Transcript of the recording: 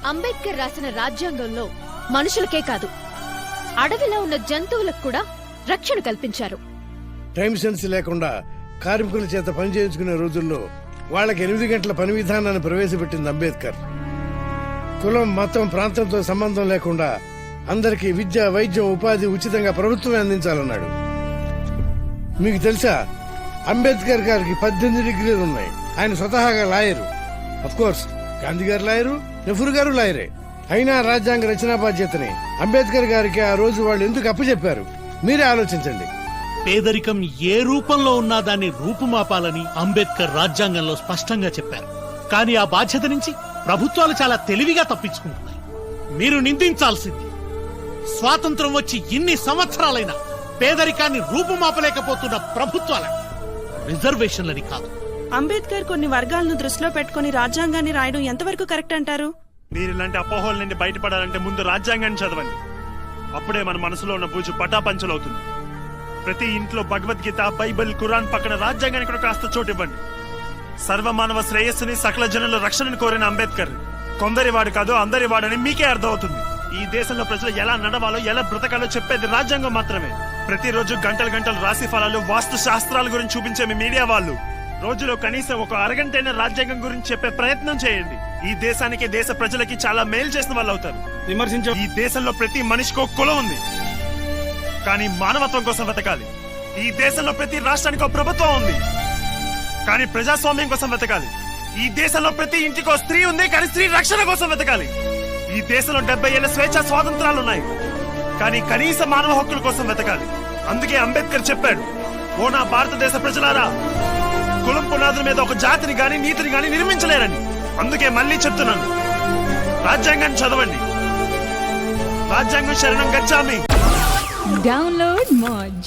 అంబేద్కర్ రాసిన రాజ్యాంగంలో మనుషులకే కాదు అడవిలో ఉన్న జంతువులకు కూడా రక్షణ కల్పించారు. టైం సెన్స్ లేకుండా కార్మికుల చేత పని చేయించుకునే రోజుల్లో వాళ్ళకి 8 గంటల పని విధానాన్ని ప్రవేశపెట్టింది అంబేద్కర్. కులం, మతం, ప్రాంతంతో సంబంధం లేకుండా అందరికీ విద్య, వైద్యం, ఉపాధి ఉచితంగా ప్రభుత్వమే అందించాలన్నాడు. మీకు తెలుసా, అంబేద్కర్ గారికి 18 డిగ్రీలు ఉన్నాయి. ఆయన స్వతహాగా లాయరు. అఫ్ కోర్స్ గాంధీ గారు లాయరు, నెహ్రూ గారు లాయరే. అయినా రాజ్యాంగ రచనా బాధ్యతని అంబేద్కర్ గారికి ఆ రోజు వాళ్ళు ఎందుకు అప్పచెప్పారు? మీరే ఆలోచించండి. పేదరికం ఏ రూపంలో ఉన్నా దాన్ని రూపుమాపాలని అంబేద్కర్ రాజ్యాంగంలో స్పష్టంగా చెప్పారు. కానీ ఆ బాధ్యత నుంచి ప్రభుత్వాలు చాలా తెలివిగా తప్పించుకుంటున్నాయి. మీరు నిందించాల్సింది స్వాతంత్రం వచ్చి ఇన్ని సంవత్సరాలైనా పేదరికాన్ని రూపుమాపలేకపోతున్న ప్రభుత్వాల రిజర్వేషన్లని కాదు. అంబేద్కర్ కొన్ని వర్గాలను దృష్టిలో పెట్టుకుని రాజ్యాంగాన్ని రాయడం ఎంతవరకు కరెక్ట్ అంటారు? మీరు ఇలాంటి అపోహల నుండి బయటపడాలంటే ముందు రాజ్యాంగాన్ని చదవండి. అప్పుడే మన మనసులో ఉన్న బూజు పటాపంచలవుతుంది. ప్రతి ఇంట్లో భగవద్గీత, బైబిల్, ఖురాన్ పక్కన రాజ్యాంగానికి కూడా కాస్త చోటు ఇవ్వండి. సర్వమానవ శ్రేయస్సుని, సకల జనుల రక్షణను కోరిన అంబేద్కర్ కొందరి వాడు కాదు, అందరి వాడని మీకే అర్థమవుతుంది. ఈ దేశంలో ప్రజలు ఎలా నడవాలో, ఎలా బ్రతకాలో చెప్పేది రాజ్యాంగం మాత్రమే. ప్రతిరోజు గంటలు గంటలు రాశి ఫలాలు, వాస్తు శాస్త్రాల గురించి చూపించే మీ మీడియా వాళ్ళు రోజులో కనీసం ఒక అరగంటైనా రాజ్యాంగం గురించి చెప్పే ప్రయత్నం చేయండి. ఈ దేశానికి, దేశ ప్రజలకి చాలా మేలు చేసిన వాళ్ళు అవుతారు. ఈ దేశంలో ప్రతి మనిషికి ఒక కులం ఉంది, కానీ మానవత్వం కోసం వెతకాలి. ఈ దేశంలో ప్రతి రాష్ట్రానికి ఒక ప్రభుత్వం ఉంది, కానీ ప్రజాస్వామ్యం కోసం వెతకాలి. ఈ దేశంలో ప్రతి ఇంటికి స్త్రీ ఉంది, కానీ స్త్రీ రక్షణ కోసం వెతకాలి. ఈ దేశంలో 70 ఏళ్ల స్వేచ్ఛ స్వాతంత్రాలున్నాయి, కానీ కనీస మానవ హక్కుల కోసం వెతకాలి. అందుకే అంబేద్కర్ చెప్పాడు, ఓ నా భారతదేశ ప్రజలారా, కులం పునాదుల మీద ఒక జాతిని గాని, నీతిని గాని నిర్మించలేరని. అందుకే మళ్ళీ చెప్తున్నాను, రాజ్యాంగాన్ని చదవండి. రాజ్యాంగం శరణం గచ్చామి. Download Moj.